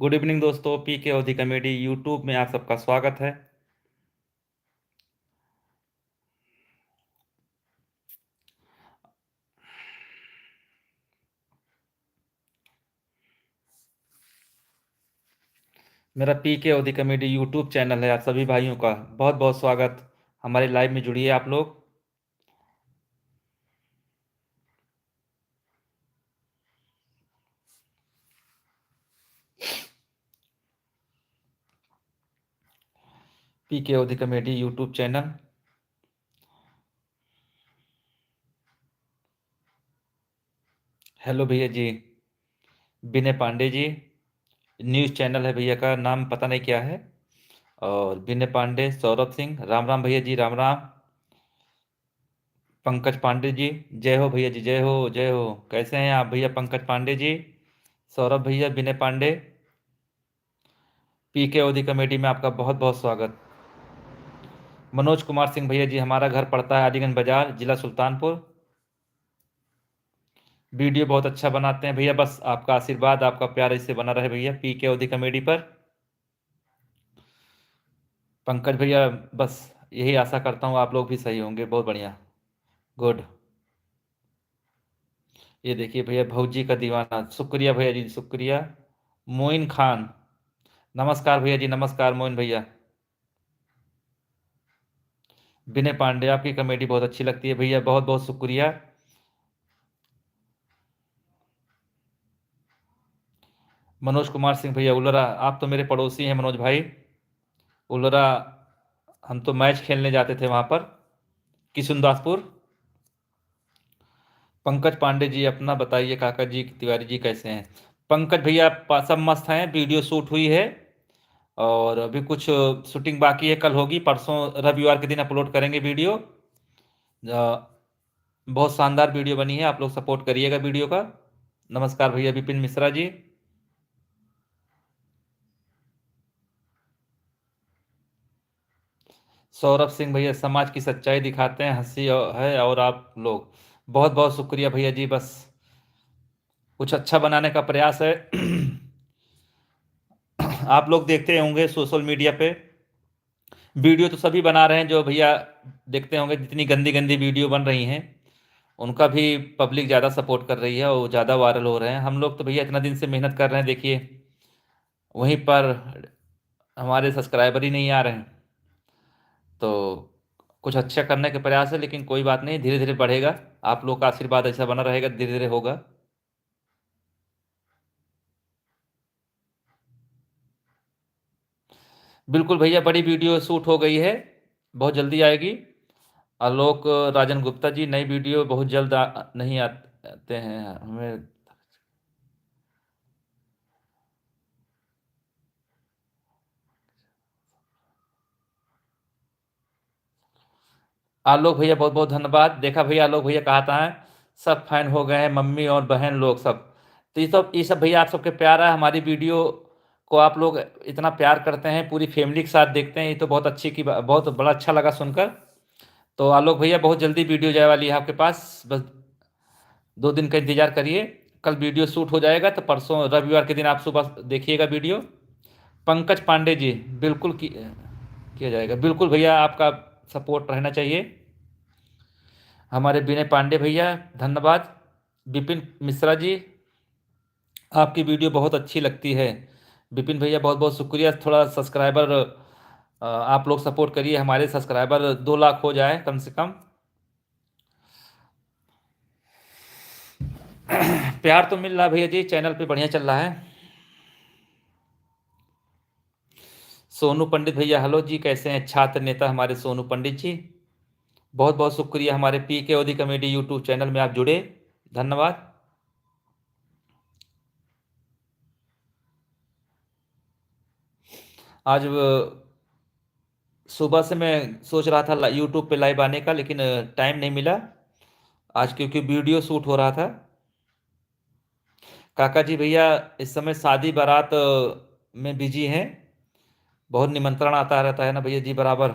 Good evening दोस्तों, P के अवधि कॉमेडी यूट्यूब में आप सबका स्वागत है। मेरा पी के अवधि कॉमेडी यूट्यूब चैनल है। आप सभी भाइयों का बहुत बहुत स्वागत। हमारे लाइव में जुड़िए आप लोग। पी के अवधि कॉमेडी यूट्यूब चैनल। हेलो भैया जी, विनय पांडे जी। न्यूज़ चैनल है भैया का नाम पता नहीं क्या है। और विनय पांडे, सौरभ सिंह, राम राम भैया जी, राम राम। पंकज पांडे जी, जय हो भैया जी, जय हो जय हो। कैसे हैं आप भैया पंकज पांडे जी, सौरभ भैया, विनय पांडे। पी के अवधि कॉमेडी में आपका बहुत बहुत स्वागत। मनोज कुमार सिंह भैया जी, हमारा घर पड़ता है अलीगंज बाजार, जिला सुल्तानपुर। वीडियो बहुत अच्छा बनाते हैं भैया, बस आपका आशीर्वाद, आपका प्यार इससे बना रहे भैया पी के अवधि कॉमेडी पर। पंकज भैया, बस यही आशा करता हूँ आप लोग भी सही होंगे। बहुत बढ़िया, गुड। ये देखिए भैया, भौजी का दीवाना, शुक्रिया भैया जी, शुक्रिया। मोइन खान, नमस्कार भैया जी, नमस्कार मोइन भैया। विनय पांडे, आपकी कॉमेडी बहुत अच्छी लगती है भैया, बहुत बहुत शुक्रिया। मनोज कुमार सिंह भैया उलरा, आप तो मेरे पड़ोसी हैं मनोज भाई उलरा। हम तो मैच खेलने जाते थे वहां पर, किशुनदासपुर। पंकज पांडे जी, अपना बताइए काका जी, तिवारी जी कैसे हैं। पंकज भैया सब मस्त हैं, वीडियो शूट हुई है। और अभी कुछ शूटिंग बाकी है, कल होगी, परसों रविवार के दिन अपलोड करेंगे वीडियो। बहुत शानदार वीडियो बनी है, आप लोग सपोर्ट करिएगा वीडियो का। नमस्कार भैया विपिन मिश्रा जी। सौरभ सिंह भैया, समाज की सच्चाई दिखाते हैं, हंसी है। और आप लोग, बहुत बहुत शुक्रिया भैया जी, बस कुछ अच्छा बनाने का प्रयास है। आप लोग देखते होंगे सोशल मीडिया पे, वीडियो तो सभी बना रहे हैं जो भैया देखते होंगे, जितनी गंदी गंदी वीडियो बन रही हैं उनका भी पब्लिक ज़्यादा सपोर्ट कर रही है और ज़्यादा वायरल हो रहे हैं। हम लोग तो भैया इतना दिन से मेहनत कर रहे हैं, देखिए वहीं पर हमारे सब्सक्राइबर ही नहीं आ रहे हैं। तो कुछ अच्छा करने के प्रयास है, लेकिन कोई बात नहीं, धीरे धीरे बढ़ेगा। आप लोग का आशीर्वाद ऐसा बना रहेगा, धीरे धीरे होगा। बिल्कुल भैया, बड़ी वीडियो शूट हो गई है, बहुत जल्दी आएगी। आलोक राजन गुप्ता जी, नई वीडियो बहुत जल्द नहीं आते हैं हमें। आलोक भैया बहुत बहुत धन्यवाद। देखा भैया, आलोक भैया कहा है, सब फैन हो गए हैं, मम्मी और बहन लोग सब। तो ये सब भैया आप सबके प्यार है, हमारी वीडियो को आप लोग इतना प्यार करते हैं, पूरी फैमिली के साथ देखते हैं, ये तो बहुत अच्छी की बहुत बड़ा अच्छा लगा सुनकर। तो आलोक भैया, बहुत जल्दी वीडियो जाए वाली है आपके पास, बस 2 दिन का इंतजार करिए। कल वीडियो शूट हो जाएगा, तो परसों रविवार के दिन आप सुबह देखिएगा वीडियो। पंकज पांडे जी, बिल्कुल किया जाएगा, बिल्कुल भैया, आपका सपोर्ट रहना चाहिए। हमारे विनय पांडे भैया, धन्यवाद। विपिन मिश्रा जी, आपकी वीडियो बहुत अच्छी लगती है। विपिन भैया बहुत बहुत शुक्रिया। थोड़ा सब्सक्राइबर आप लोग सपोर्ट करिए, हमारे सब्सक्राइबर 2 लाख हो जाए कम से कम। प्यार तो मिल रहा है भैया जी, चैनल पे बढ़िया चल रहा है। सोनू पंडित भैया, हेलो जी, कैसे हैं छात्र नेता हमारे सोनू पंडित जी। बहुत बहुत शुक्रिया, हमारे पी के ओदी कॉमेडी यूट्यूब चैनल में आप जुड़े, धन्यवाद। आज सुबह से मैं सोच रहा था यूट्यूब पे लाइव आने का, लेकिन टाइम नहीं मिला आज, क्योंकि वीडियो शूट हो रहा था। काका जी भैया इस समय शादी बारात में बिजी हैं, बहुत निमंत्रण आता रहता है ना भैया जी, बराबर।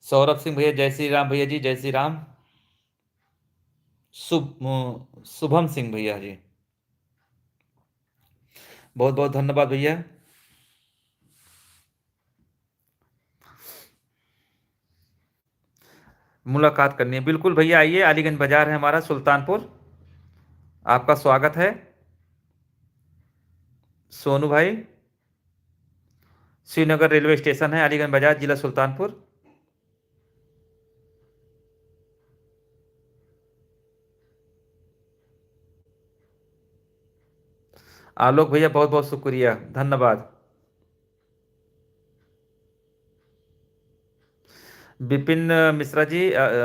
सौरभ सिंह भैया, जय श्री राम भैया जी, जय श्री राम। शुभम सिंह भैया जी, बहुत बहुत धन्यवाद भैया। मुलाकात करनी है, बिल्कुल भैया, आइए, अलीगंज बाजार है हमारा, सुल्तानपुर। आपका स्वागत है सोनू भाई। श्रीनगर रेलवे स्टेशन है, अलीगंज बाजार, जिला सुल्तानपुर। आलोक भैया बहुत बहुत शुक्रिया, धन्यवाद। विपिन मिश्रा जी,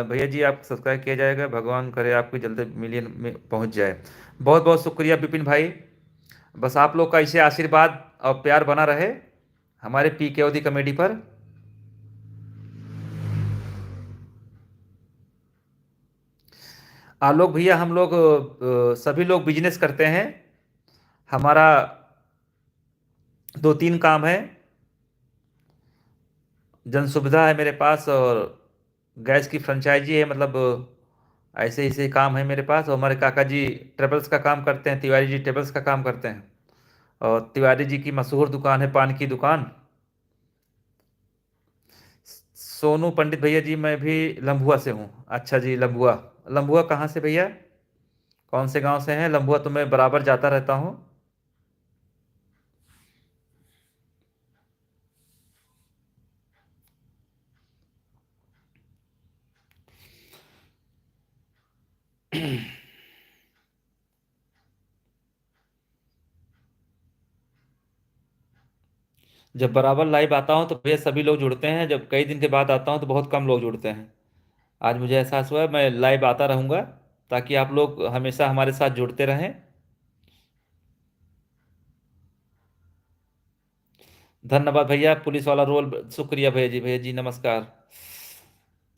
भैया जी आप सब्सक्राइब किया जाएगा, भगवान करे आपकी जल्दी मिलियन में पहुंच जाए। बहुत बहुत शुक्रिया विपिन भाई। बस आप लोग का इसे आशीर्वाद और प्यार बना रहे हमारे पी के ओदी कॉमेडी पर। आलोक भैया, हम लोग सभी लोग बिजनेस करते हैं। हमारा दो तीन काम है। जन सुविधा है मेरे पास, और गैस की फ्रेंचाइजी है, मतलब ऐसे ऐसे काम है मेरे पास। और हमारे काका जी ट्रेवल्स का काम करते हैं, तिवारी जी ट्रेवल्स का काम करते हैं। और तिवारी जी की मशहूर दुकान है, पान की दुकान। सोनू पंडित भैया जी, मैं भी लम्भुआ से हूँ। अच्छा जी, लम्भुआ। लम्भुआ कहाँ से भैया? कौन से गांव से हैं? लम्भुआ तो मैं बराबर जाता रहता हूँ। जब बराबर लाइव आता हूँ तो भैया सभी लोग जुड़ते हैं, जब कई दिन के बाद आता हूँ तो बहुत कम लोग जुड़ते हैं। आज मुझे एहसास हुआ है मैं लाइव आता रहूँगा, ताकि आप लोग हमेशा हमारे साथ जुड़ते रहें। धन्यवाद भैया, पुलिस वाला रोल, शुक्रिया भैया जी। भैया जी नमस्कार।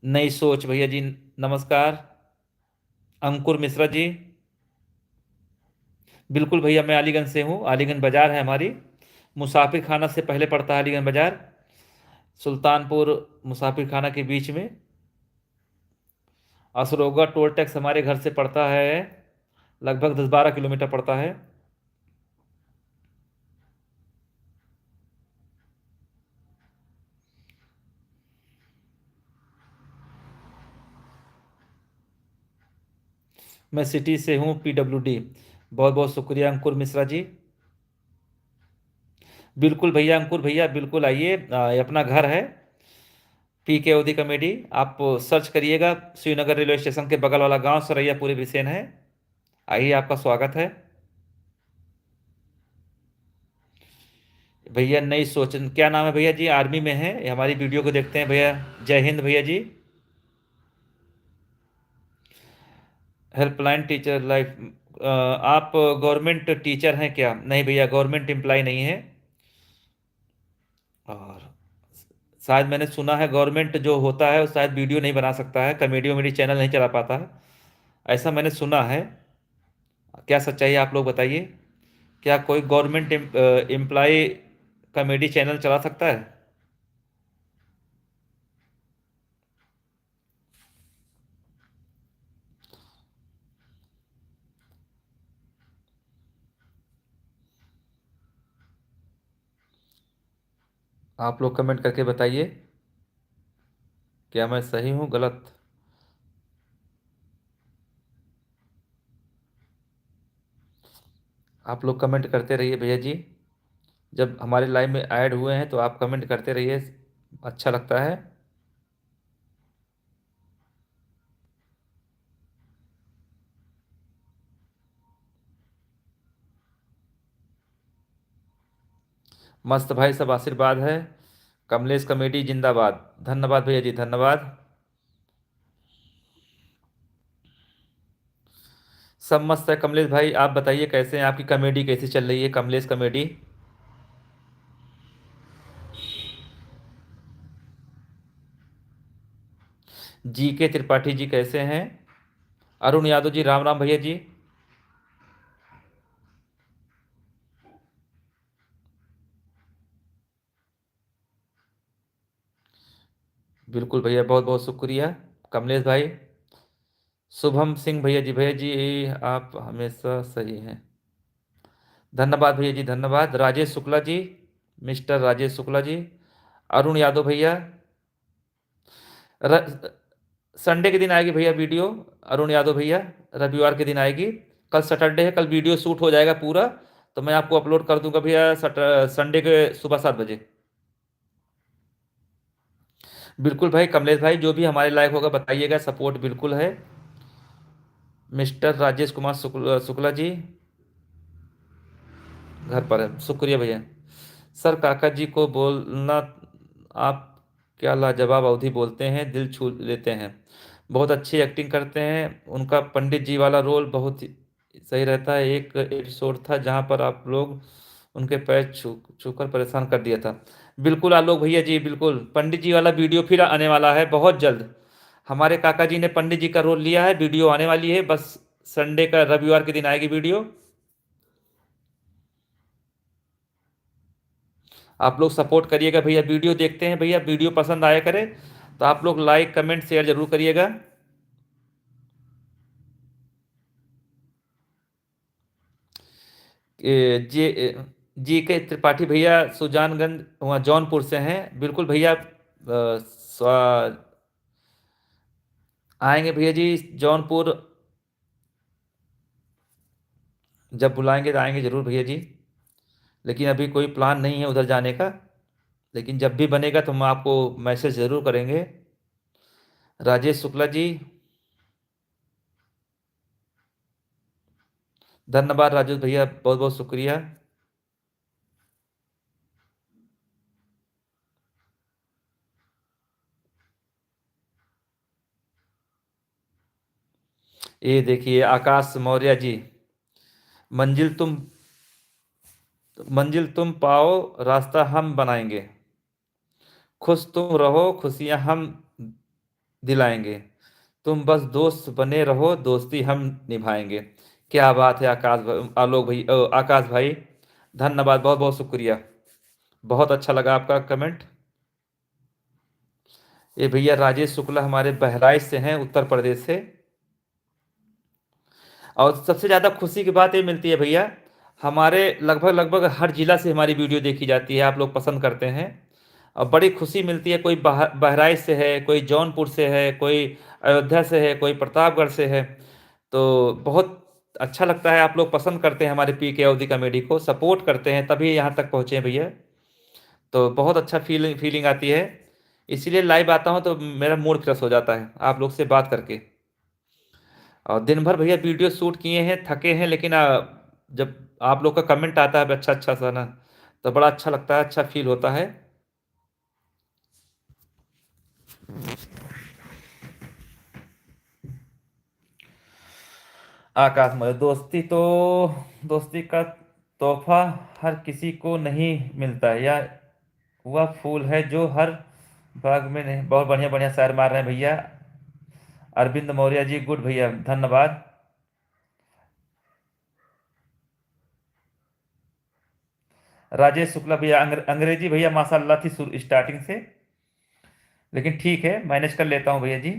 नई सोच भैया जी, नमस्कार। अंकुर मिश्रा जी, बिल्कुल भैया, मैं अलीगंज से हूँ, अलीगंज बाजार है हमारी। मुसाफिर खाना से पहले पड़ता है अलीगंज बाजार, सुल्तानपुर मुसाफिर खाना के बीच में। असरोगा टोल टैक्स हमारे घर से पड़ता है, लगभग 10-12 किलोमीटर पड़ता है। मैं सिटी से हूँ, PWD। बहुत बहुत शुक्रिया अंकुर मिश्रा जी। बिल्कुल भैया, अंकुर भैया बिल्कुल आइए, ये अपना घर है। पी के ओदी कॉमेडी आप सर्च करिएगा, श्रीनगर रेलवे स्टेशन के बगल वाला गांव सरैया पूरे बिसेन है। आइए, आपका स्वागत है। भैया नई सोच, क्या नाम है भैया जी? आर्मी में है, ये हमारी वीडियो को देखते हैं भैया। जय हिंद भैया जी। हेल्पलाइन टीचर लाइफ, आप गवर्नमेंट टीचर हैं क्या? नहीं भैया, गवर्नमेंट एम्प्लॉय नहीं है। और शायद मैंने सुना है गवर्नमेंट जो होता है वो शायद वीडियो नहीं बना सकता है, कॉमेडी वमेडी चैनल नहीं चला पाता है, ऐसा मैंने सुना है। क्या सच्चाई है आप लोग बताइए? क्या कोई गवर्नमेंट एम्प्लॉय कॉमेडी चैनल चला सकता है? आप लोग कमेंट करके बताइए, क्या मैं सही हूँ गलत? आप लोग कमेंट करते रहिए भैया जी। जब हमारे लाइव में ऐड हुए हैं तो आप कमेंट करते रहिए, अच्छा लगता है। मस्त भाई, सब आशीर्वाद है। कमलेश कॉमेडी जिंदाबाद। धन्यवाद भैया जी, धन्यवाद। सब मस्त है कमलेश भाई, आप बताइए कैसे हैं? आपकी कॉमेडी कैसी चल रही है कमलेश कॉमेडी? GK त्रिपाठी जी कैसे हैं? अरुण यादव जी, राम राम भैया जी। बिल्कुल भैया, बहुत बहुत शुक्रिया कमलेश भाई। शुभम सिंह भैया जी, भैया जी आप हमेशा सही हैं। धन्यवाद भैया जी, धन्यवाद। राजेश शुक्ला जी, मिस्टर राजेश शुक्ला जी। अरुण यादव भैया, संडे के दिन आएगी भैया वीडियो। अरुण यादव भैया, रविवार के दिन आएगी। कल सैटरडे है, कल वीडियो शूट हो जाएगा पूरा, तो मैं आपको अपलोड कर दूंगा भैया संडे के सुबह 7 बजे। बिल्कुल भाई, कमलेश भाई, जो भी हमारे लायक होगा बताइएगा, सपोर्ट बिल्कुल है। मिस्टर राजेश कुमार शुक्ला शुक्ला जी घर पर है, शुक्रिया भैया। सर काका जी को बोलना, आप क्या लाजवाब अवधि बोलते हैं, दिल छू लेते हैं। बहुत अच्छी एक्टिंग करते हैं, उनका पंडित जी वाला रोल बहुत ही सही रहता है। एक एपिसोड था जहां पर आप लोग उनके पैर छूकर परेशान कर दिया था। बिल्कुल आलोक भैया जी, बिल्कुल पंडित जी वाला वीडियो फिर आने वाला है बहुत जल्द। हमारे काका जी ने पंडित जी का रोल लिया है, वीडियो आने वाली है बस। संडे का, रविवार के दिन आएगी वीडियो। आप लोग सपोर्ट करिएगा भैया, वीडियो देखते हैं भैया, वीडियो पसंद आया करे तो आप लोग लाइक कमेंट शेयर जरूर करिएगा। जी जी के त्रिपाठी भैया सुजानगंज, वहाँ जौनपुर से हैं। बिल्कुल भैया, आएंगे भैया जी जौनपुर, जब बुलाएंगे तो आएंगे जरूर भैया जी। लेकिन अभी कोई प्लान नहीं है उधर जाने का, लेकिन जब भी बनेगा तो हम आपको मैसेज जरूर करेंगे। राजेश शुक्ला जी, धन्यवाद राजेश भैया, बहुत बहुत शुक्रिया। ये देखिए आकाश मौर्य जी, मंजिल तुम मंजिल तुम पाओ, रास्ता हम बनाएंगे। खुश तुम रहो, खुशियां हम दिलाएंगे। तुम बस दोस्त बने रहो, दोस्ती हम निभाएंगे। क्या बात है आकाश आलोक भाई, आकाश भाई, धन्यवाद, बहुत बहुत शुक्रिया। बहुत अच्छा लगा आपका कमेंट। ये भैया राजेश शुक्ला हमारे बहराइच से हैं, उत्तर प्रदेश से। और सबसे ज़्यादा खुशी की बात ये मिलती है भैया, हमारे लगभग लगभग हर जिला से हमारी वीडियो देखी जाती है, आप लोग पसंद करते हैं। और बड़ी खुशी मिलती है, कोई बहराइच से है, कोई जौनपुर से है, कोई अयोध्या से है, कोई प्रतापगढ़ से है। तो बहुत अच्छा लगता है, आप लोग पसंद करते हैं हमारे पी के अवधि कॉमेडी को, सपोर्ट करते हैं तभी यहाँ तक पहुँचे हैं भैया। तो बहुत अच्छा फीलिंग फीलिंग आती है। इसीलिए लाइव आता हूँ तो मेरा मूड फ्रेश हो जाता है आप लोग से बात करके। और दिन भर भैया वीडियो शूट किए हैं, थके हैं, लेकिन जब आप लोग का कमेंट आता है अच्छा अच्छा सा ना, तो बड़ा अच्छा लगता है, अच्छा फील होता है। आकाश में दोस्ती का तोहफा हर किसी को नहीं मिलता है, या वह फूल है जो हर बाग में नहीं। बहुत बढ़िया बढ़िया शायर मार रहे हैं भैया। अरविंद मौर्य जी, गुड भैया, धन्यवाद। राजेश शुक्ला भैया, अंग्रेजी भैया माशाल्लाह थी स्टार्टिंग से, लेकिन ठीक है मैनेज कर लेता हूँ भैया जी।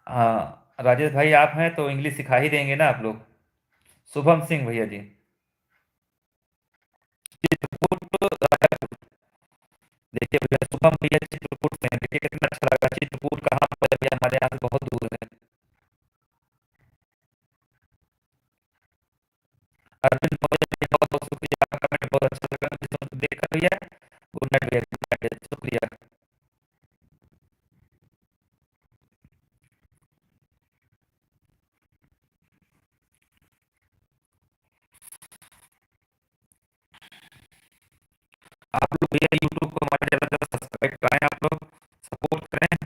हाँ राजेश भाई, आप हैं तो इंग्लिश सिखा ही देंगे ना आप लोग। शुभम सिंह भैया जी, चित्रकूट, देखिए भैया शुभम भैया चित्रकूट में हैं। देखिए कितना अच्छा लगा, चित्रकूट कहाँ पर है भैया, हमारे यहाँ से बहुत दूर है। अरविंद मौर्य भैया, बहुत बहुत शुक्रिया, आपका कमेंट बहुत अच्छा लगा मुझे देखकर भैया। गुड नाइट भैया, गुड नाइट भैया, शुक्रिया। आप लोग भैया यूट्यूब को हमारे ज़्यादा से ज़्यादा सब्सक्राइब कराएं, आप लोग सपोर्ट करें।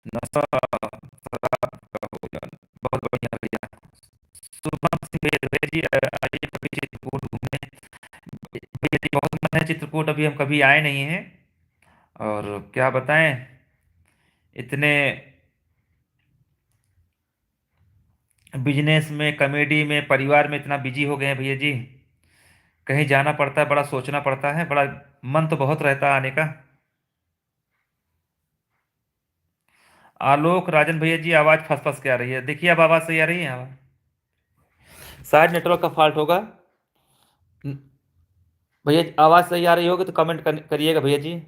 नशा, शराब का भोजन। बहुत बढ़िया भैया। शुभम सिंह भैया भैया जी, आइए कभी चित्रकूट घूमने। भैया जी बहुत मन है चित्रकूट, अभी हम कभी आए नहीं हैं। और क्या बताएं, इतने बिजनेस में, कॉमेडी में, परिवार में इतना बिजी हो गए हैं भैया जी, कहीं जाना पड़ता है, बड़ा सोचना पड़ता है, बड़ा मन तो बहुत रहता है आने का। आलोक राजन भैया जी, आवाज़ फंस फंस के आ रही है, देखिए अब आवाज़ सही आ रही है आवाज़। शायद नेटवर्क का फॉल्ट होगा। न- भैया आवाज़ सही आ रही होगी तो कमेंट करिएगा भैया जी।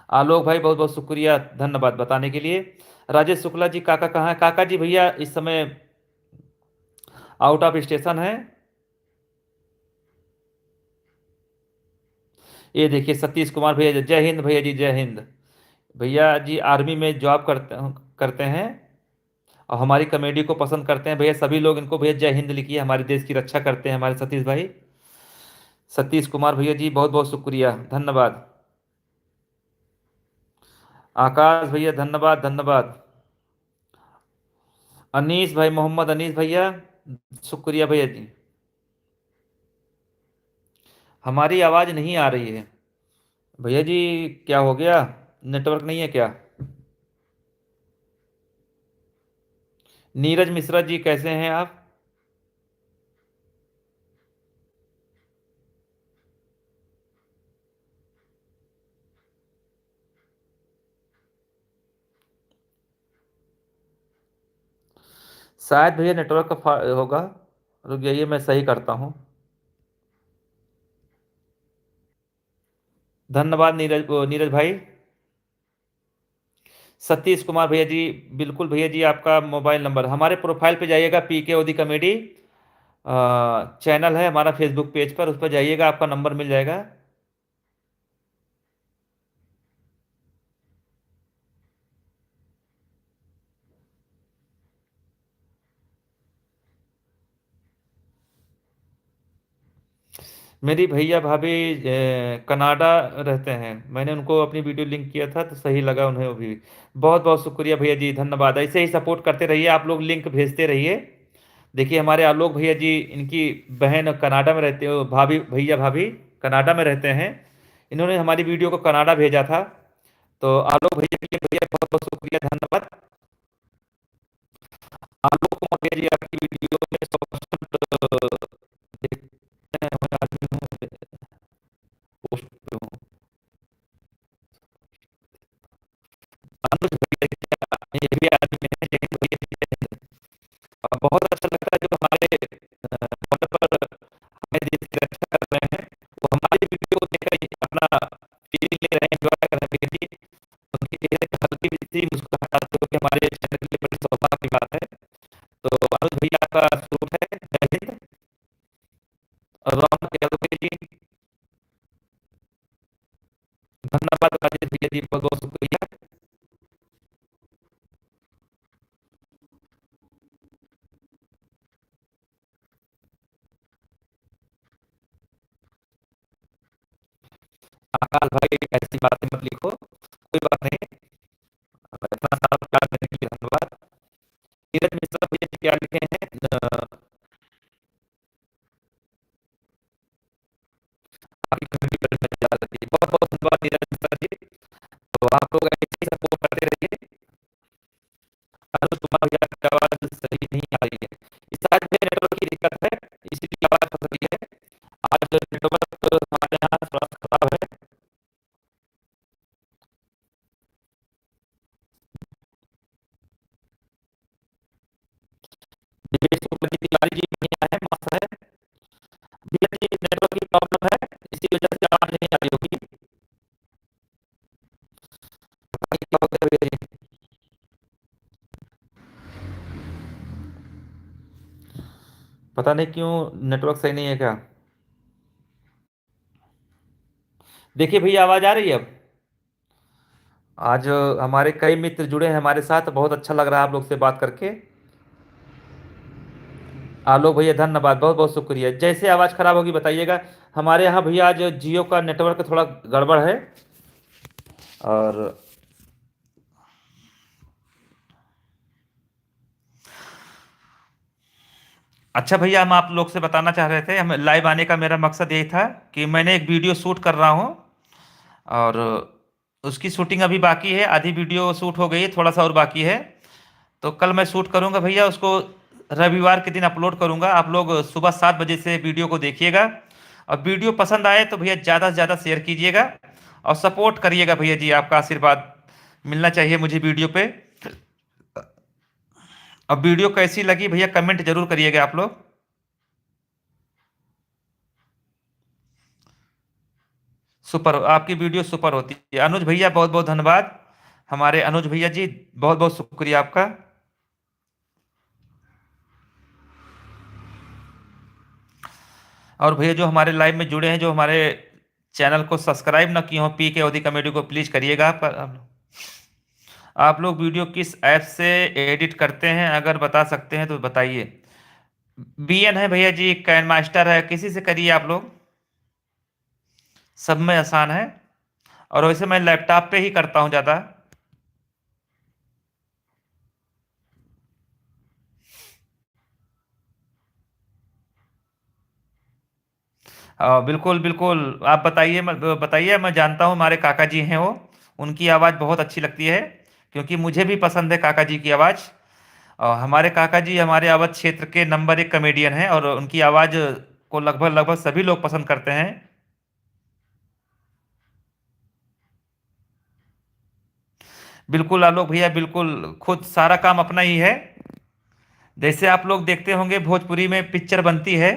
आलोक भाई बहुत बहुत शुक्रिया, धन्यवाद बताने के लिए। राजेश शुक्ला जी, काका कहाँ है? काका जी भैया इस समय आउट ऑफ स्टेशन है। ये देखिए सतीश कुमार भैया जी, जय हिंद भैया जी, जय हिंद। भैया जी आर्मी में जॉब करते हैं और हमारी कॉमेडी को पसंद करते हैं भैया, सभी लोग इनको भैया जय हिंद लिखिए, हमारे देश की रक्षा करते हैं हमारे सतीश भाई। सतीश कुमार भैया जी बहुत बहुत शुक्रिया, धन्यवाद। आकाश भैया धन्यवाद धन्यवाद। अनीस भाई, मोहम्मद अनीस भैया, शुक्रिया भैया जी। हमारी आवाज़ नहीं आ रही है भैया जी, क्या हो गया, नेटवर्क नहीं है क्या? नीरज मिश्रा जी कैसे हैं आप? शायद भैया नेटवर्क का होगा, रुक जाइए मैं सही करता हूँ। धन्यवाद नीरज नीरज भाई। सतीश कुमार भैया जी, बिल्कुल भैया जी, आपका मोबाइल नंबर हमारे प्रोफाइल पे जाइएगा, पीके ओदी कॉमेडी चैनल है हमारा फेसबुक पेज पर, उस पर जाइएगा, आपका नंबर मिल जाएगा। मेरी भैया भाभी कनाडा रहते हैं, मैंने उनको अपनी वीडियो लिंक किया था तो सही लगा उन्हें, वो भी बहुत बहुत शुक्रिया भैया जी, धन्यवाद। ऐसे ही सपोर्ट करते रहिए, आप लोग लिंक भेजते रहिए। देखिए हमारे आलोक भैया जी, इनकी बहन कनाडा में रहते हो, भाभी भैया भाभी कनाडा में रहते हैं, इन्होंने हमारी वीडियो को कनाडा भेजा था। तो आलोक भैया के लिए भैया बहुत बहुत शुक्रिया, धन्यवाद। आलोक कुमार भैया जी, आपकी वीडियो में 100% देखते हैं, मैं आदमी हूँ, पोस्ट पे हूँ। अनुज भैया जी, ये भी आदमी है, जय हिंद भैया जी, जय हिंद। बहुत अच्छा लगता है जो हमारे border पर हमें देश की रक्षा कर रहे हैं, वो हमारी वीडियो को देखकर ही अपना फीलिंग ले रहे हैं, एंजॉय कर रहे हैं भैया जी। उनके चेहरे पर हल्की सी मुस्कुराहट हो कि हमारे चैनल के लिए बड़ी सौभाग्य की बात है। तो अनुज भैया का शुरू है, जय हिंद। और रौनक यादव भैया जी, धन्यवाद। राजेश भैया जी बहुत बहुत शुक्रिया। आकाश भाई ऐसी बातें मत लिखो, कोई बात नहीं, इतना सारा प्यार देने के लिए धन्यवाद। नीरज मिश्रा भैया जी क्या लिखे हैं, आपकी कम्युनिटी पर में जा रही है, बहुत बहुत धन्यवाद नीरज मिश्रा जी। तो आप लोग ऐसे ही सपोर्ट करते रहिए। अरे तुम्हारी भैया की आवाज सही नहीं आ रही है, इस आज में नेटवर्क की दिक्कत है, इसीलिए आवाज फंस रही है। आज नेटवर्क हमारे यहाँ थोड़ा सा खराब है। दिवेश शुक्ला जी, तिवारी जी बढ़िया है, मस्त है। भैया जी नेटवर्क की प्रॉब्लम है, इसी वजह से आवाज नहीं आ रही होगी। पता नहीं क्या होता है भैया जी। पता नहीं क्यों नेटवर्क सही नहीं है क्या। देखिए भैया आवाज आ रही है अब। आज हमारे कई मित्र जुड़े हैं हमारे साथ, बहुत अच्छा लग रहा है आप लोग से बात करके। आलोक भैया धन्यवाद, बहुत बहुत शुक्रिया। जैसे आवाज़ खराब होगी बताइएगा। हमारे यहाँ भैया आज जियो का नेटवर्क थोड़ा गड़बड़ है। और अच्छा भैया, हम आप लोग से बताना चाह रहे थे, हम लाइव आने का मेरा मकसद यही था कि मैंने एक वीडियो शूट कर रहा हूँ और उसकी शूटिंग अभी बाकी है। आधी वीडियो शूट हो गई है, थोड़ा सा और बाकी है। तो कल मैं शूट करूंगा भैया, उसको रविवार के दिन अपलोड करूंगा। आप लोग सुबह 7 बजे से वीडियो को देखिएगा और वीडियो पसंद आए तो भैया ज़्यादा से ज़्यादा शेयर कीजिएगा और सपोर्ट करिएगा भैया जी। आपका आशीर्वाद मिलना चाहिए मुझे वीडियो पे। अब वीडियो कैसी लगी भैया कमेंट जरूर करिएगा आप लोग। सुपर, आपकी वीडियो सुपर होती है अनुज भैया, बहुत बहुत धन्यवाद। हमारे अनुज भैया जी, बहुत बहुत शुक्रिया आपका। और भैया जो हमारे लाइव में जुड़े हैं, जो हमारे चैनल को सब्सक्राइब ना किए हो, पी के ओदी कॉमेडी को प्लीज करिएगा। आप लोग वीडियो किस ऐप से एडिट करते हैं, अगर बता सकते हैं तो बताइए। बीएन है भैया जी, कैन मास्टर है, किसी से करिए आप लोग, सब में आसान है। और वैसे मैं लैपटॉप पे ही करता हूँ ज़्यादा। बिल्कुल बिल्कुल, आप बताइए, बताइए, मैं जानता हूँ हमारे काका जी हैं वो, उनकी आवाज़ बहुत अच्छी लगती है, क्योंकि मुझे भी पसंद है काका जी की आवाज़। हमारे काका जी हमारे अवध क्षेत्र के नंबर 1 कॉमेडियन हैं और उनकी आवाज़ को लगभग लगभग सभी लोग पसंद करते हैं। बिल्कुल आलोक भैया, बिल्कुल, खुद सारा काम अपना ही है। जैसे आप लोग देखते होंगे भोजपुरी में पिक्चर बनती है,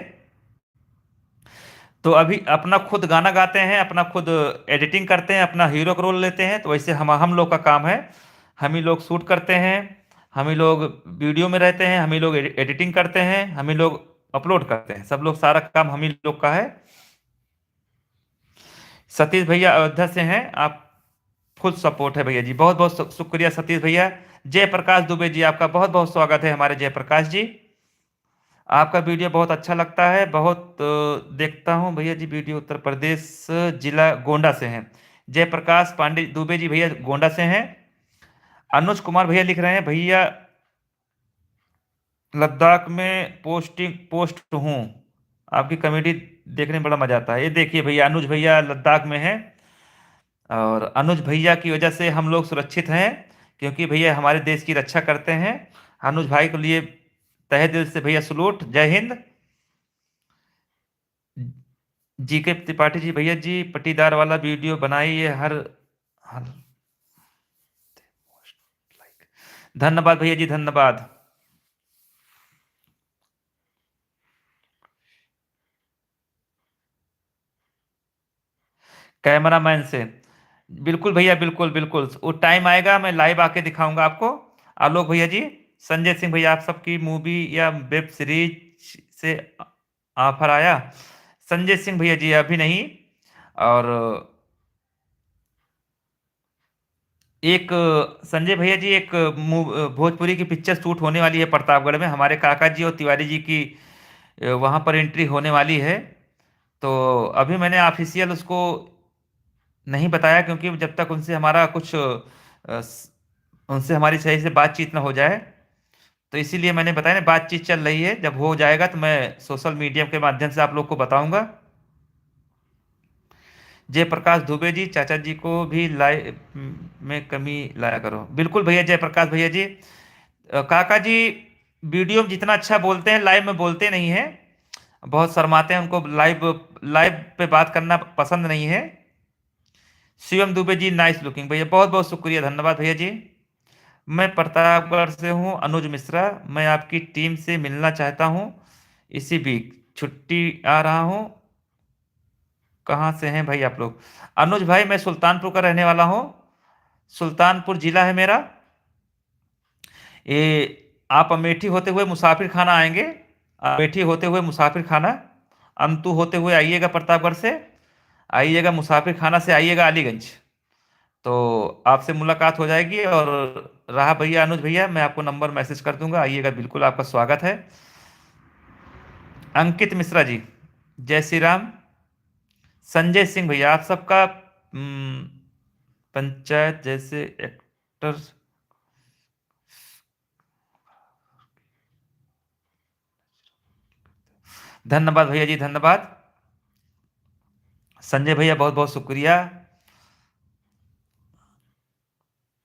तो अभी अपना खुद गाना गाते हैं, अपना खुद एडिटिंग करते हैं, अपना हीरो का रोल लेते हैं। तो वैसे हम लोग का काम है, हम ही लोग शूट करते हैं, हम ही लोग वीडियो में रहते हैं, हम ही लोग एडिटिंग करते हैं, हम ही लोग अपलोड करते हैं, सब लोग, सारा काम हम ही लोग का है। सतीश भैया अयोध्या से हैं आप, फुल सपोर्ट है भैया जी, बहुत बहुत शुक्रिया सतीश भैया। जयप्रकाश दुबे जी, आपका बहुत बहुत स्वागत है हमारे जयप्रकाश जी। आपका वीडियो बहुत अच्छा लगता है, बहुत देखता हूँ भैया जी वीडियो। उत्तर प्रदेश, जिला गोंडा से हैं जयप्रकाश पांडे दुबे जी, भैया गोंडा से हैं। अनुज कुमार भैया लिख रहे हैं, भैया लद्दाख में पोस्ट हूँ, आपकी कॉमेडी देखने में बड़ा मजा आता है। ये देखिए भैया, अनुज भैया लद्दाख में हैं और अनुज भैया की वजह से हम लोग सुरक्षित हैं, क्योंकि भैया हमारे देश की रक्षा करते हैं। अनुज भाई के लिए तहे दिल से भैया सलूट, जय हिंद। जी के त्रिपाठी जी, भैया जी पटीदार वाला वीडियो बनाइए, हर हर धन्यवाद भैया जी, धन्यवाद। कैमरामैन से, बिल्कुल भैया, बिल्कुल बिल्कुल, वो टाइम आएगा मैं लाइव आके दिखाऊंगा आपको। आलोक भैया जी, संजय सिंह भैया, आप सबकी मूवी या वेब सीरीज से ऑफर आया? संजय सिंह भैया जी अभी नहीं। और एक संजय भैया जी, एक भोजपुरी की पिक्चर शूट होने वाली है प्रतापगढ़ में, हमारे काका जी और तिवारी जी की वहां पर एंट्री होने वाली है। तो अभी मैंने ऑफिशियल उसको नहीं बताया, क्योंकि जब तक उनसे हमारा कुछ उनसे हमारी सही से बातचीत ना हो जाए, तो इसीलिए मैंने बताया ना, बातचीत चल रही है, जब हो जाएगा तो मैं सोशल मीडिया के माध्यम से आप लोग को बताऊंगा। जयप्रकाश दुबे जी, चाचा जी को भी लाइव में कमी लाया करो। बिल्कुल भैया, जयप्रकाश भैया जी, काका जी वीडियो में जितना अच्छा बोलते हैं, लाइव में बोलते नहीं हैं, बहुत शर्माते हैं, उनको लाइव लाइव पे बात करना पसंद नहीं है। शिवम दुबे जी, नाइस लुकिंग भैया, बहुत बहुत शुक्रिया, धन्यवाद भैया जी। मैं प्रतापगढ़ से हूँ, अनुज मिश्रा, मैं आपकी टीम से मिलना चाहता हूँ, इसी वीक छुट्टी आ रहा हूँ। कहाँ से हैं भाई आप लोग? अनुज भाई, मैं सुल्तानपुर का रहने वाला हूँ, सुल्तानपुर जिला है मेरा। ये आप अमेठी होते हुए मुसाफिर खाना आएंगे, अमेठी होते हुए मुसाफिर खाना, अंतु होते हुए आइएगा प्रतापगढ़ से, आइएगा मुसाफिर खाना से, आइएगा अलीगंज, तो आपसे मुलाकात हो जाएगी। और रहा भैया अनुज भैया, मैं आपको नंबर मैसेज कर दूंगा, आइएगा, बिल्कुल आपका स्वागत है। अंकित मिश्रा जी, जय श्री राम। संजय सिंह भैया, आप सबका पंचायत जैसे एक्टर, धन्यवाद भैया जी, धन्यवाद। संजय भैया बहुत बहुत शुक्रिया।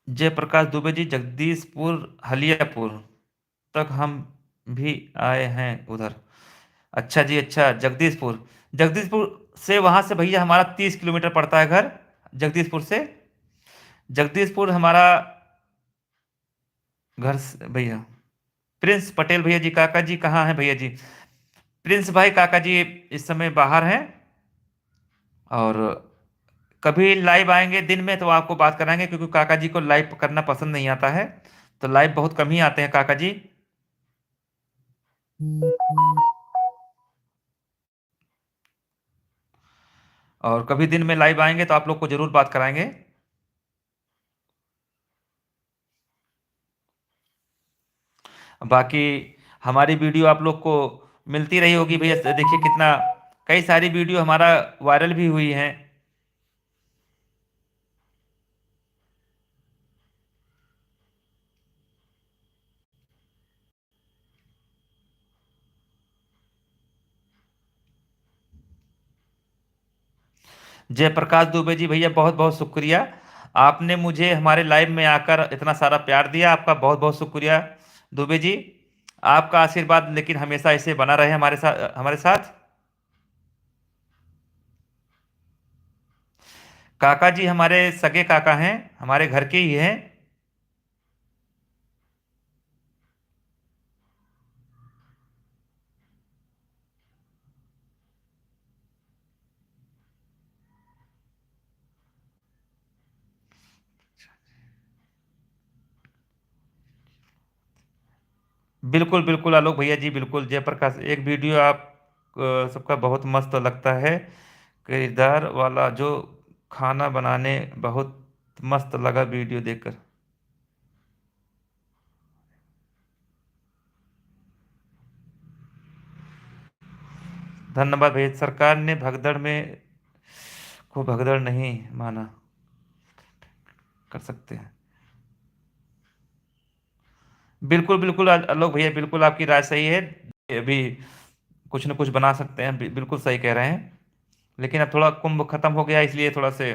जयप्रकाश दुबे जी, जगदीशपुर हलियापुर तक हम भी आए हैं उधर। अच्छा जी, अच्छा, जगदीशपुर। जगदीशपुर से वहां से भैया हमारा 30 किलोमीटर पड़ता है घर, जगदीशपुर से। जगदीशपुर हमारा घर भैया। प्रिंस पटेल भैया जी, काका जी कहाँ हैं भैया जी? प्रिंस भाई, काका जी इस समय बाहर हैं, और कभी लाइव आएंगे दिन में तो आपको बात कराएंगे, क्योंकि काका जी को लाइव करना पसंद नहीं आता है, तो लाइव बहुत कम ही आते हैं काका जी। और कभी दिन में लाइव आएंगे तो आप लोग को जरूर बात कराएंगे। बाकी हमारी वीडियो आप लोग को मिलती रही होगी भैया, देखिए कितना, कई सारी वीडियो हमारा वायरल भी हुई हैं। जयप्रकाश दुबे जी भैया, बहुत बहुत शुक्रिया। आपने मुझे हमारे लाइव में आकर इतना सारा प्यार दिया, आपका बहुत बहुत शुक्रिया दुबे जी। आपका आशीर्वाद लेकिन हमेशा ऐसे बना रहे हमारे साथ। काका जी हमारे सगे काका हैं, हमारे घर के ही हैं। बिल्कुल बिल्कुल आलोक भैया जी, बिल्कुल। जयप्रकाश, एक वीडियो आप सबका बहुत मस्त लगता है, किरदार वाला जो खाना बनाने, बहुत मस्त लगा वीडियो देखकर। धन्यवाद भैया। सरकार ने भगदड़ में को भगदड़ नहीं माना, कर सकते हैं। बिल्कुल बिल्कुल आलोक भैया, बिल्कुल आपकी राय सही है। अभी कुछ न कुछ बना सकते हैं, बिल्कुल सही कह रहे हैं। लेकिन अब थोड़ा कुंभ खत्म हो गया, इसलिए थोड़ा से।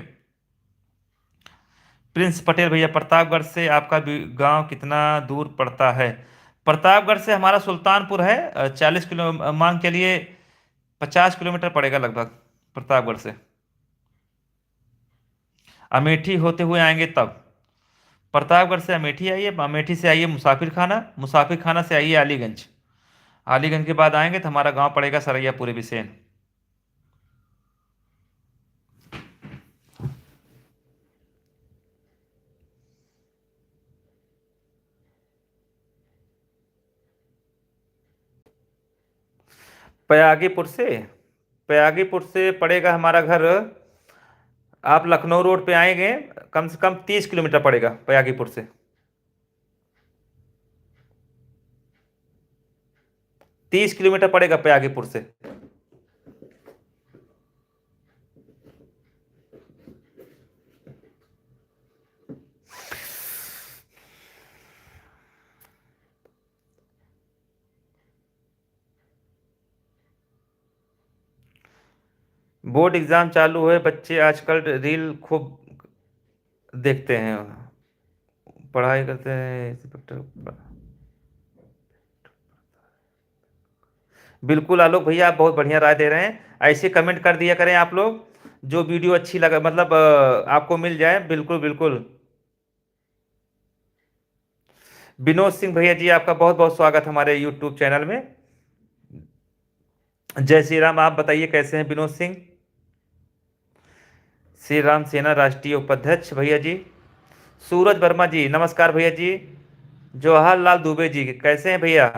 प्रिंस पटेल भैया, प्रतापगढ़ से आपका गांव कितना दूर पड़ता है? प्रतापगढ़ से हमारा सुल्तानपुर है, 40 किलो, मान के लिए 50 किलोमीटर पड़ेगा लगभग, प्रतापगढ़ से। अमेठी होते हुए आएंगे तब। प्रतापगढ़ से अमेठी आइए, अमेठी से आइए मुसाफिर खाना, मुसाफिर खाना से आइए अलीगंज। अलीगंज के बाद आएंगे तो हमारा गांव पड़ेगा सरैयापुर बिसेन। पयागीपुर से, पयागीपुर से पड़ेगा हमारा घर, आप लखनऊ रोड पे आएंगे, कम से कम 30 किलोमीटर पड़ेगा पयागीपुर से। 30 किलोमीटर पड़ेगा पयागीपुर से। बोर्ड एग्जाम चालू है, बच्चे आजकल रील खूब देखते हैं, पढ़ाई करते हैं इंस्पेक्टर। बिल्कुल आलोक भैया, आप बहुत बढ़िया राय दे रहे हैं, ऐसे कमेंट कर दिया करें आप लोग, जो वीडियो अच्छी लगा, मतलब आपको मिल जाए, बिल्कुल बिल्कुल। विनोद सिंह भैया जी, आपका बहुत बहुत स्वागत हमारे यूट्यूब चैनल में। जय श्री राम। आप बताइए कैसे हैं विनोद सिंह? श्री राम सेना राष्ट्रीय उपाध्यक्ष भैया जी। सूरज वर्मा जी, नमस्कार भैया जी। जवाहरलाल दुबे जी, कैसे हैं भैया?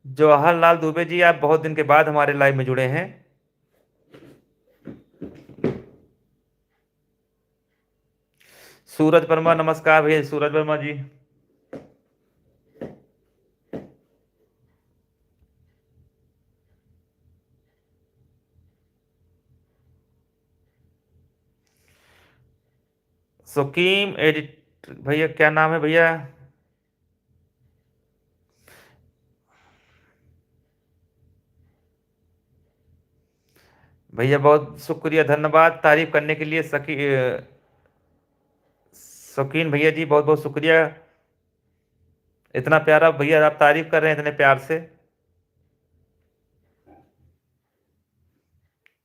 जवाहरलाल दुबे जी, आप बहुत दिन के बाद हमारे लाइव में जुड़े हैं। सूरज वर्मा, नमस्कार भैया सूरज वर्मा जी। सुकीम एडिट भैया, क्या नाम है भैया? भैया बहुत शुक्रिया, धन्यवाद तारीफ करने के लिए। शौकीन भैया जी बहुत बहुत शुक्रिया। इतना प्यारा भैया आप तारीफ कर रहे हैं इतने प्यार से।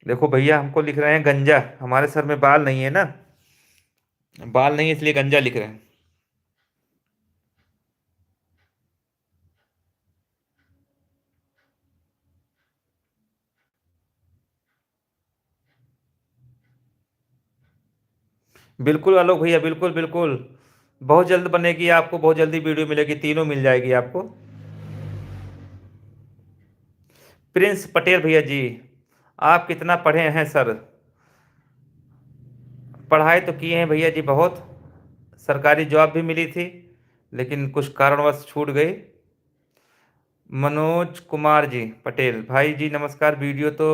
देखो भैया हमको लिख रहे हैं गंजा, हमारे सर में बाल नहीं है ना, बाल नहीं है इसलिए गंजा लिख रहे हैं। बिल्कुल आलोक भैया, बिल्कुल बिल्कुल। बहुत जल्द बनेगी, आपको बहुत जल्दी वीडियो मिलेगी, तीनों मिल जाएगी आपको। प्रिंस पटेल भैया जी, आप कितना पढ़े हैं सर? पढ़ाई तो किए हैं भैया जी बहुत, सरकारी जॉब भी मिली थी लेकिन कुछ कारणवश छूट गई। मनोज कुमार जी पटेल भाई जी नमस्कार, वीडियो तो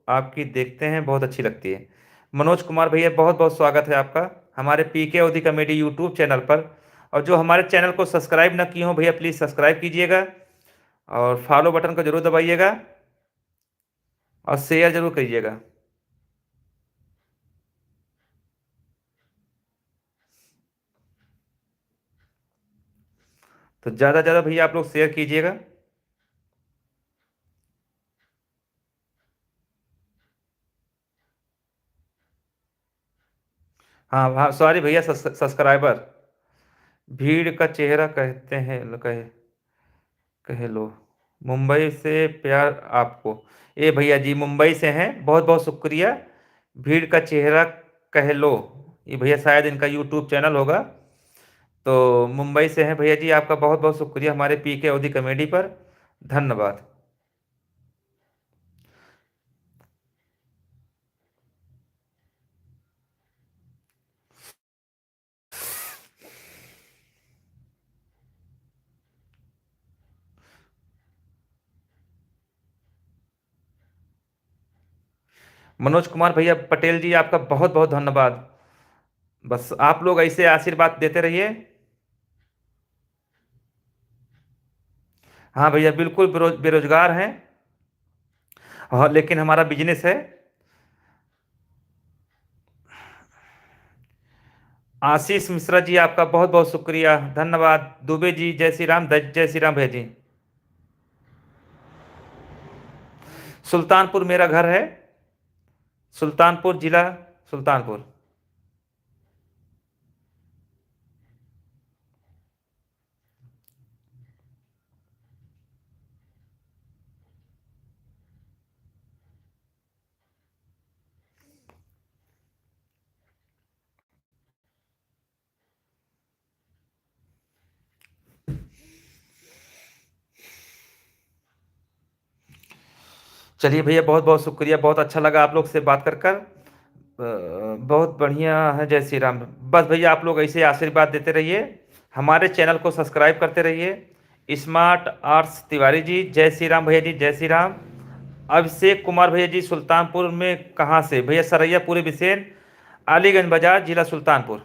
आपकी देखते हैं, बहुत अच्छी लगती है। मनोज कुमार भैया बहुत बहुत स्वागत है आपका हमारे पीके ओदी कॉमेडी यूट्यूब चैनल पर। और जो हमारे चैनल को सब्सक्राइब ना किए हो भैया प्लीज़ सब्सक्राइब कीजिएगा, और फॉलो बटन को जरूर दबाइएगा, और शेयर जरूर करिएगा। तो ज़्यादा ज़्यादा भैया आप लोग शेयर कीजिएगा। हाँ हाँ सॉरी भैया, सब्सक्राइबर। भीड़ का चेहरा कहते हैं, कह लो। मुंबई से प्यार आपको। ए भैया जी मुंबई से हैं, बहुत बहुत शुक्रिया। भीड़ का चेहरा कह लो, ये भैया शायद इनका यूट्यूब चैनल होगा। तो मुंबई से हैं भैया जी, आपका बहुत बहुत शुक्रिया हमारे पीके अवधी कॉमेडी पर। धन्यवाद। मनोज कुमार भैया पटेल जी आपका बहुत बहुत धन्यवाद। बस आप लोग ऐसे आशीर्वाद देते रहिए। हाँ भैया बिल्कुल बेरोजगार हैं, हाँ लेकिन हमारा बिजनेस है। आशीष मिश्रा जी आपका बहुत बहुत शुक्रिया, धन्यवाद। दुबे जी जय श्री राम, जय श्री राम भैया जी। सुल्तानपुर मेरा घर है, सुल्तानपुर जिला, सुल्तानपुर। चलिए भैया बहुत बहुत शुक्रिया, बहुत अच्छा लगा आप लोग से बात कर बहुत बढ़िया है, जय श्री राम। बस भैया आप लोग ऐसे आशीर्वाद देते रहिए, हमारे चैनल को सब्सक्राइब करते रहिए। स्मार्ट आर्ट्स तिवारी जी जय श्री राम भैया जी, जय श्री राम। अभिषेक कुमार भैया जी सुल्तानपुर में कहाँ से? भैया सरैया पूरे बिसेन, अलीगंज बाजार, जिला सुल्तानपुर।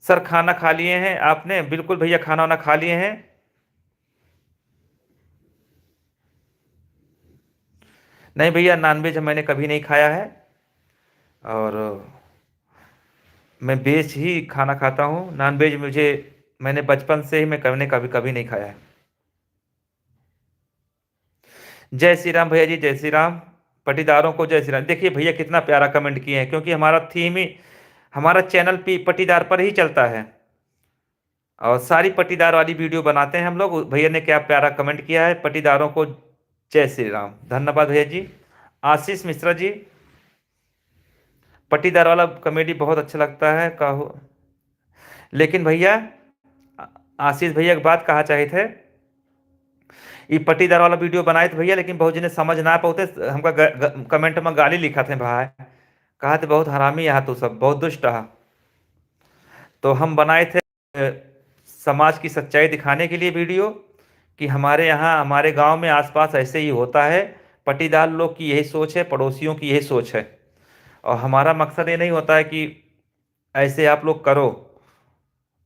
सर खाना खा लिए हैं आपने? बिल्कुल भैया खाना वाना खा लिए हैं। नहीं भैया नॉनवेज मैंने कभी नहीं खाया है, और मैं वेज ही खाना खाता हूँ, नॉनवेज मुझे, मैंने बचपन से ही मैं कभी कभी कभी नहीं खाया है। जय श्री राम भैया जी, जय श्री राम। पटीदारों को जय श्री राम। देखिए भैया कितना प्यारा कमेंट किए हैं, क्योंकि हमारा थीम ही, हमारा चैनल पे पटीदार पर ही चलता है, और सारी पटीदार वाली वीडियो बनाते हैं हम लोग। भैया ने क्या प्यारा कमेंट किया है, पटीदारों को जय श्री राम, धन्यवाद भैया जी। आशीष मिश्रा जी, पटीदार वाला कॉमेडी बहुत अच्छा लगता है कहो। लेकिन भैया आशीष भैया एक बात कहा चाहे थे, ये पटीदार वाला वीडियो बनाए थे भैया, लेकिन बहुत जने समझ ना पाते, हमका कमेंट में गाली लिखा थे भाई, कहा थे बहुत हरामी यहाँ तो सब बहुत दुष्ट है। तो हम बनाए थे समाज की सच्चाई दिखाने के लिए वीडियो, कि हमारे यहाँ हमारे गांव में आसपास ऐसे ही होता है, पटीदार लोग की यही सोच है, पड़ोसियों की यही सोच है। और हमारा मकसद ये नहीं होता है कि ऐसे आप लोग करो।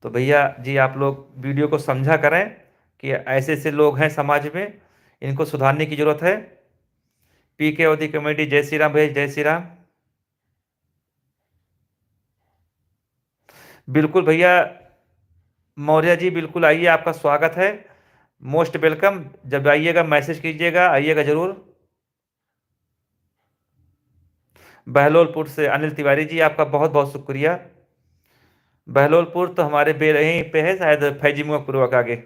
तो भैया जी आप लोग वीडियो को समझा करें कि ऐसे ऐसे लोग हैं समाज में, इनको सुधारने की ज़रूरत है। पीके ओदी कॉमेडी, जय श्री राम भैया, जय श्री राम। बिल्कुल भैया मौर्य जी, बिल्कुल आइए, आपका स्वागत है, मोस्ट वेलकम। जब आइएगा मैसेज कीजिएगा, आइएगा जरूर। बहलोलपुर से अनिल तिवारी जी, आपका बहुत बहुत शुक्रिया। बहलोलपुर तो हमारे यहीं पे है शायद, फैजी पूर्वक आगे।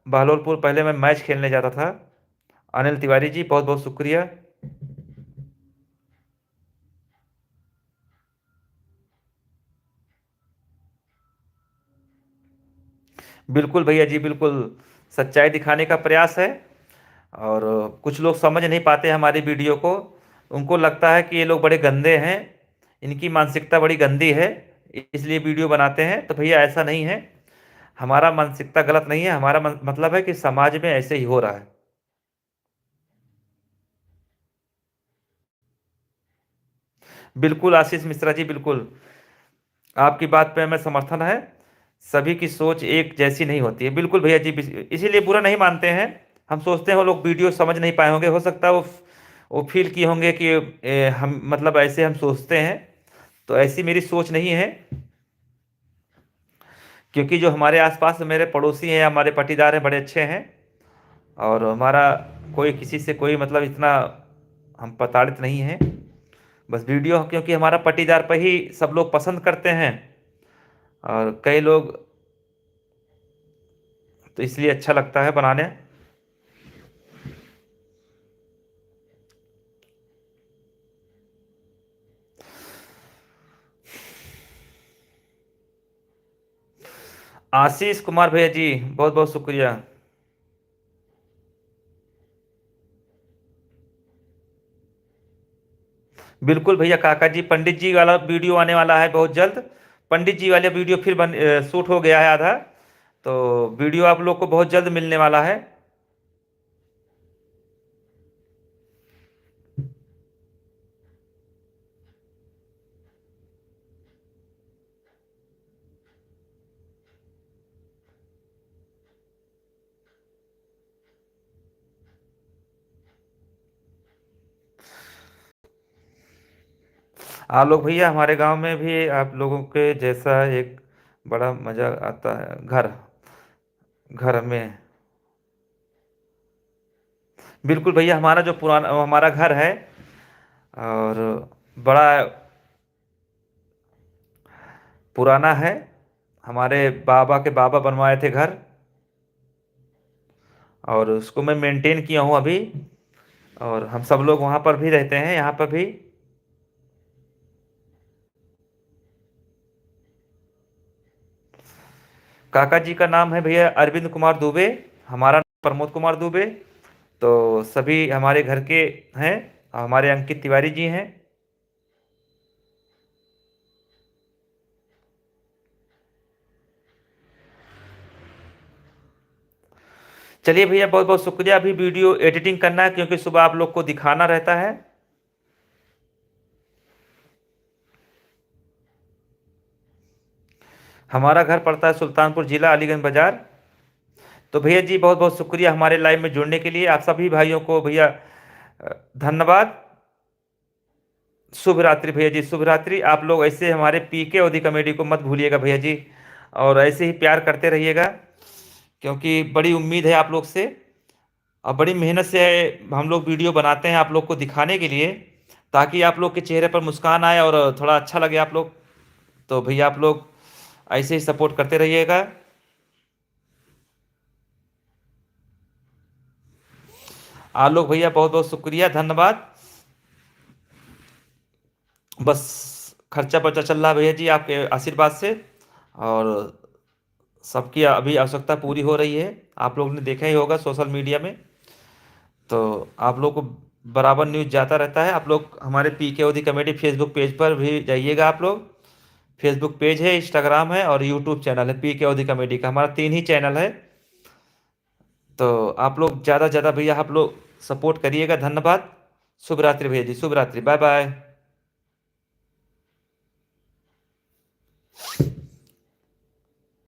बहलोलपुर पहले मैं मैच खेलने जाता था। अनिल तिवारी जी, बहुत बहुत शुक्रिया। बिल्कुल भैया जी, बिल्कुल सच्चाई दिखाने का प्रयास है। और कुछ लोग समझ नहीं पाते हमारी वीडियो को, उनको लगता है कि ये लोग बड़े गंदे हैं, इनकी मानसिकता बड़ी गंदी है, इसलिए वीडियो बनाते हैं। तो भैया ऐसा नहीं है, हमारा मानसिकता गलत नहीं है, हमारा मतलब है कि समाज में ऐसे ही हो रहा है। बिल्कुल आशीष मिश्रा जी, बिल्कुल आपकी बात पे हमें समर्थन है। सभी की सोच एक जैसी नहीं होती है, बिल्कुल भैया जी, इसीलिए बुरा नहीं मानते हैं। हम सोचते हैं वो लोग वीडियो समझ नहीं पाए होंगे, हो सकता है वो फील किए होंगे कि हम मतलब ऐसे हम सोचते हैं। तो ऐसी मेरी सोच नहीं है, क्योंकि जो हमारे आसपास मेरे पड़ोसी हैं, हमारे पाटीदार हैं, बड़े अच्छे हैं। और हमारा कोई किसी से कोई मतलब इतना हम प्रताड़ित नहीं हैं। बस वीडियो क्योंकि हमारा पाटीदार पर ही सब लोग पसंद करते हैं, और कई लोग, तो इसलिए अच्छा लगता है बनाने। आशीष कुमार भैया जी, बहुत बहुत शुक्रिया। बिल्कुल भैया काका जी, पंडित जी वाला वीडियो आने वाला है बहुत जल्द। पंडित जी वाला वीडियो फिर शूट हो गया है आधा, तो वीडियो आप लोग को बहुत जल्द मिलने वाला है। आप लोग भैया हमारे गांव में भी आप लोगों के जैसा एक बड़ा मजा आता है घर घर में। बिल्कुल भैया, हमारा जो पुराना हमारा घर है, और बड़ा पुराना है। हमारे बाबा के बाबा बनवाए थे घर, और उसको मैं मेंटेन किया हूँ अभी। और हम सब लोग वहाँ पर भी रहते हैं, यहाँ पर भी। काका जी का नाम है भैया अरविंद कुमार दुबे, हमारा नाम प्रमोद कुमार दुबे। तो सभी हमारे घर के हैं, हमारे अंकित तिवारी जी हैं। चलिए भैया, बहुत बहुत शुक्रिया। अभी वीडियो एडिटिंग करना है, क्योंकि सुबह आप लोग को दिखाना रहता है। हमारा घर पड़ता है सुल्तानपुर जिला, अलीगंज बाजार। तो भैया जी, बहुत बहुत शुक्रिया हमारे लाइव में जुड़ने के लिए। आप सभी भाइयों को भैया धन्यवाद। शुभ रात्रि भैया जी, शुभ रात्रि। आप लोग ऐसे हमारे पीके ओदी कॉमेडी को मत भूलिएगा भैया जी, और ऐसे ही प्यार करते रहिएगा, क्योंकि बड़ी उम्मीद है आप लोग से, और बड़ी मेहनत से हम लोग वीडियो बनाते हैं आप लोग को दिखाने के लिए, ताकि आप लोग के चेहरे पर मुस्कान आए और थोड़ा अच्छा लगे आप लोग। तो भैया आप लोग ऐसे ही सपोर्ट करते रहिएगा। आप लोग भैया बहुत बहुत शुक्रिया, धन्यवाद। बस खर्चा पर्चा चल रहा है भैया जी, आपके आशीर्वाद से। और सबकी अभी आवश्यकता पूरी हो रही है, आप लोग ने देखा ही होगा सोशल मीडिया में। तो आप लोग को बराबर न्यूज जाता रहता है। आप लोग हमारे पीके ओदी कॉमेडी फेसबुक पेज पर भी जाइएगा आप लोग। फेसबुक पेज है, इंस्टाग्राम है, और यूट्यूब चैनल है पीके ओदी कॉमेडी का, हमारा 3 ही चैनल है। तो आप लोग ज़्यादा से ज़्यादा भैया आप लोग सपोर्ट करिएगा, धन्यवाद। शुभ रात्रि भैया जी, शुभ रात्रि, बाय बाय।